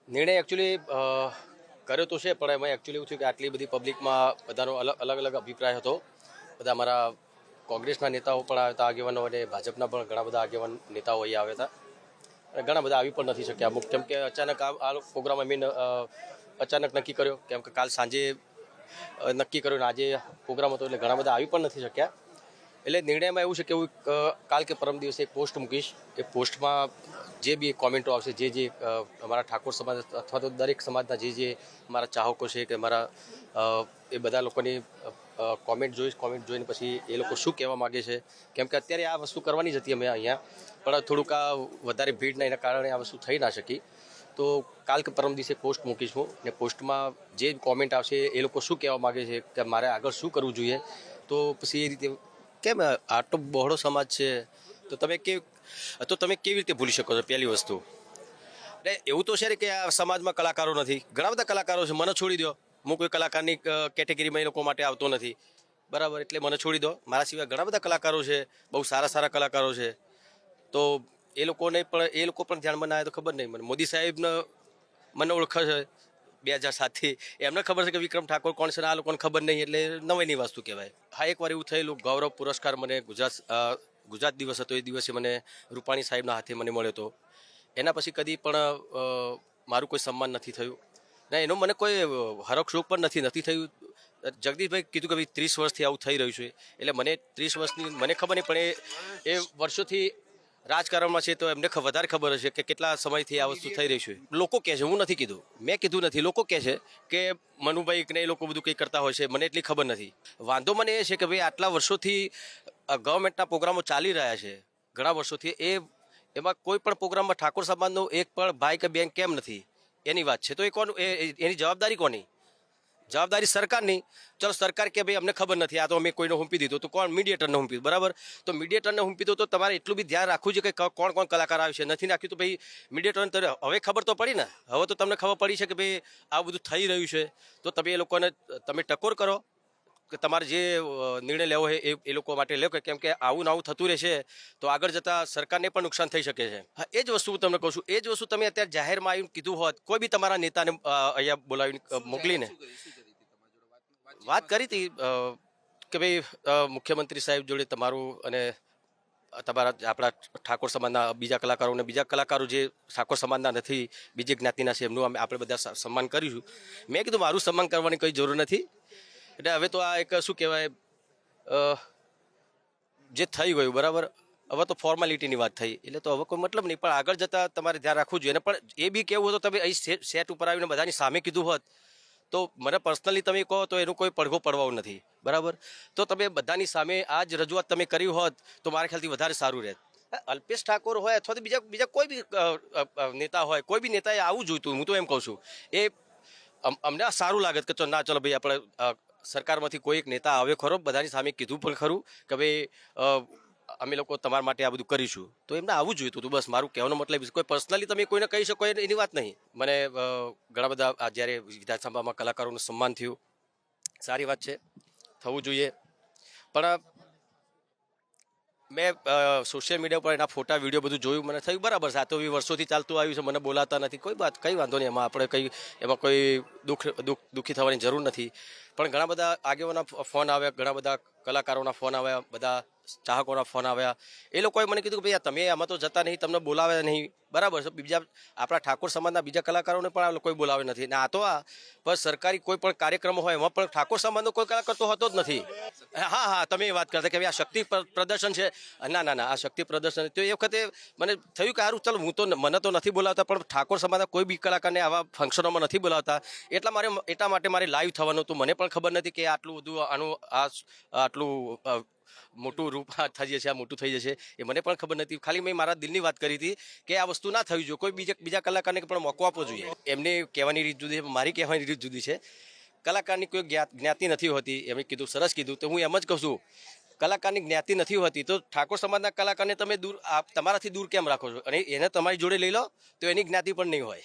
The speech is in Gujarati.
નિર્ણય એકચ્યુઅલી કર્યો તો છે, પણ એમાં એકચ્યુઅલી એવું થયું કે આટલી બધી પબ્લિકમાં બધાનો અલગ અલગ અભિપ્રાય હતો. બધા મારા કોંગ્રેસના નેતાઓ પણ આવ્યા હતા, આગેવાનો, અને ભાજપના પણ ઘણા બધા આગેવાન નેતાઓ અહીં આવ્યા હતા. અને ઘણા બધા આવી પણ નથી શક્યા અમુક, કેમ કે અચાનક આ પ્રોગ્રામ અમે અચાનક નક્કી કર્યો, કેમ કે કાલ સાંજે નક્કી કર્યું ને આજે પ્રોગ્રામ હતો, એટલે ઘણા બધા આવી પણ નથી શક્યા. એટલે નિર્ણયમાં એવું છે કે હું કાલ કે પરમ દિવસે એક પોસ્ટ મૂકીશ. એ પોસ્ટમાં જે બી કોમેન્ટો આવશે, જે અમારા ઠાકોર સમાજ અથવા તો દરેક સમાજના જે મારા ચાહકો છે કે મારા એ બધા લોકોની કોમેન્ટ જોઈશ. કોમેન્ટ જોઈને પછી એ લોકો શું કહેવા માગે છે, કેમ કે અત્યારે આ વસ્તુ કરવાની જ હતી અમે અહીંયા, પણ થોડુંક આ વધારે ભીડના એના કારણે આ વસ્તુ થઈ ના શકી. તો કાલ કે પરમ દિવસે પોસ્ટ મૂકીશું, ને પોસ્ટમાં જે કોમેન્ટ આવશે એ લોકો શું કહેવા માગે છે કે મારે આગળ શું કરવું જોઈએ, તો પછી એ રીતે કેમ આટલો બહોળો સમાજ છે તો તમે કેવી રીતે ભૂલી શકો છો? પહેલી વસ્તુ એટલે એવું તો છે ને કે આ સમાજમાં કલાકારો નથી, ઘણા બધા કલાકારો છે. મને છોડી દો, હું કોઈ કલાકારની કેટેગરીમાં એ લોકો માટે આવતો નથી, બરાબર? એટલે મને છોડી દો. મારા સિવાય ઘણા બધા કલાકારો છે, બહુ સારા સારા કલાકારો છે. તો એ લોકો પણ ધ્યાનમાં ના આવે તો ખબર નહીં. મોદી સાહેબને મને ઓળખે છે 2007થી, એમને ખબર છે કે વિક્રમ ઠાકોર કોણ છે ને આ લોકોને ખબર નહીં, એટલે નવાઈની વસ્તુ કહેવાય. હા, એકવાર એવું થયેલું, ગૌરવ પુરસ્કાર મને ગુજરાત દિવસ હતો, એ દિવસે મને રૂપાણી સાહેબના હાથે મને મળ્યો હતો. એના પછી કદી પણ મારું કોઈ સન્માન નથી થયું ને એનો મને કોઈ હરખ પણ નથી થયું. જગદીશભાઈ કીધું કે ભાઈ 30 વર્ષથી આવું થઈ રહ્યું છે, એટલે મને 30 વર્ષની મને ખબર નહીં, પણ એ વર્ષોથી રાજકારણમાં છે તો એમને વધારે ખબર હશે કે કેટલા સમયથી આ વસ્તુ થઈ રહી છે. લોકો કહે છે, હું નથી કીધું, મેં કીધું નથી, લોકો કહે છે કે મનુભાઈ ને એ લોકો બધું કંઈ કરતા હોય છે, મને એટલી ખબર નથી. વાંધો મને એ છે કે ભાઈ આટલા વર્ષોથી ગવર્મેન્ટના પ્રોગ્રામો ચાલી રહ્યા છે ઘણા વર્ષોથી, એમાં કોઈ પણ પ્રોગ્રામમાં ઠાકોર સમાજનો એક પણ ભાઈ કે બેન કેમ નથી, એની વાત છે. તો એની જવાબદારી કોની? જવાબદારી સરકારની. ચલો સરકાર કે ભાઈ અમને ખબર નથી, આ તો અમે કોઈને હુંપી દીધું, તો કોણ? મીડિયેટરને હુંપી, બરાબર? તો મીડિયેટરને હુંપી દો તો તમારે એટલું બી ધ્યાન રાખવું છે કે કોણ કોણ કલાકાર આવે છે. નથી નાખ્યું તો ભાઈ મીડિયેટરને તો હવે ખબર તો પડી ને, હવે તો તમને ખબર પડી છે કે ભાઈ આ બધું થઈ રહ્યું છે. તો તમે એ લોકોને તમે ટકોર કરો કે તમારે જે નિર્ણય લેવો હોય એ લોકો માટે લે, કેમ કે આવું આવું થતું રહેશે તો આગળ જતાં સરકારને પણ નુકસાન થઈ શકે છે. હા, એ જ વસ્તુ હું તમને કહું છું. એ જ વસ્તુ તમે અત્યારે જાહેરમાં આવીને કીધું હોત, કોઈ બી તમારા નેતાને અહીંયા બોલાવીને મોકલીને વાત કરી હતી કે ભાઈ મુખ્યમંત્રી સાહેબ જોડે તમારું અને તમારા આપણા ઠાકોર સમાજના બીજા કલાકારો જે ઠાકોર સમાજના નથી, બીજી જ્ઞાતિના છે, એમનું આપણે બધા સન્માન કરીશું. મેં કીધું મારું સન્માન કરવાની કંઈ જરૂર નથી. એટલે હવે તો આ એક શું કહેવાય, જે થઈ ગયું, બરાબર? હવે તો ફોર્માલિટીની વાત થઈ, એટલે તો હવે કોઈ મતલબ નહીં. પણ આગળ જતાં તમારે ધ્યાન રાખવું જોઈએ. પણ એ બી કેવું હતું, તમે અહીં સેટ ઉપર આવીને બધાની સામે કીધું હોત તો મને પર્સનલી તમે કહો તો એનું કોઈ પડઘો પડવાનું નથી, બરાબર? તો તમે બધાની સામે આ જ રજૂઆત તમે કરી હોત તો મારા ખ્યાલથી વધારે સારું રહેત. અલ્પેશ ઠાકોર હોય અથવા તો બીજા કોઈ બી નેતા હોય, કોઈ બી નેતાએ આવું જોઈતું. હું તો એમ કહું છું, એ અમને સારું લાગે કે ના ચલો ભાઈ આપણે સરકારમાંથી કોઈ એક નેતા આવે ખરો, બધાની સામે કીધું પણ ખરું કે ભાઈ અમે લોકો તમારા માટે આ બધું કરીશું, તો એમને આવું જોઈતું હતું. બસ મારું કહેવાનો મતલબ કોઈ પર્સનલી તમે કોઈને કહી શકો એની વાત નહીં. મને ઘણા બધા જ્યારે વિધાનસભામાં કલાકારોનું સન્માન થયું, સારી વાત છે, થવું જોઈએ. પણ મેં સોશિયલ મીડિયા પર એના ફોટા વિડીયો બધું જોયું, મને થયું બરાબર છે, આ તો વર્ષોથી ચાલતું આવ્યું છે, મને બોલાતા નથી, કંઈ વાંધો નહીં, એમાં કોઈ દુઃખી થવાની જરૂર નથી. પણ ઘણા બધા આગેવાના ફોન આવ્યા, ઘણા બધા કલાકારોના ફોન આવ્યા, બધા ચાહકોના ફોન આવ્યા. એ લોકોએ મને કીધું કે ભાઈ તમે આમાં તો જતા નહીં, તમને બોલાવે નહીં, બરાબર છે. બીજા આપણા ઠાકોર સમાજના બીજા કલાકારોને પણ આ લોકોએ બોલાવે નથી. ને આ તો પણ સરકારી કોઈ પણ કાર્યક્રમ હોય એમાં પણ ઠાકોર સમાજનો કોઈ કલાકાર તો હોતો જ નથી. હા, તમે એ વાત કરતા કે આ શક્તિ પ્રદર્શન છે. ના, આ શક્તિ પ્રદર્શન તો એ વખતે મને થયું કે સારું ચાલો, મને તો નથી બોલાવતા, પણ ઠાકોર સમાજના કોઈ બી કલાકારને આવા ફંક્શનોમાં નથી બોલાવતા. એટલા માટે મારે લાઈવ થવાનું હતું. મને પણ ખબર નથી કે આટલું બધું આટલું મોટું રૂપ થઈ જશે, આ મોટું થઈ જશે, એ મને પણ ખબર નથી. ખાલી મેં મારા દિલની વાત કરી હતી કે આ વસ્તુ ના થવી જોઈએ. કોઈ બીજા કલાકારને પણ મોકો આપવો જોઈએ. એમને કહેવાની રીત જુદી છે, મારી કહેવાની રીત જુદી છે. કલાકારની કોઈ જ્ઞાતિ નથી હોતી, એમણે કીધું, સરસ કીધું. તો હું એમ જ કહું છું, કલાકારની જ્ઞાતિ નથી હોતી તો ઠાકોર સમાજના કલાકારને તમે તમારાથી દૂર કેમ રાખો છો? અને એને તમારી જોડે લઈ લો તો એની જ્ઞાતિ પણ નહીં હોય.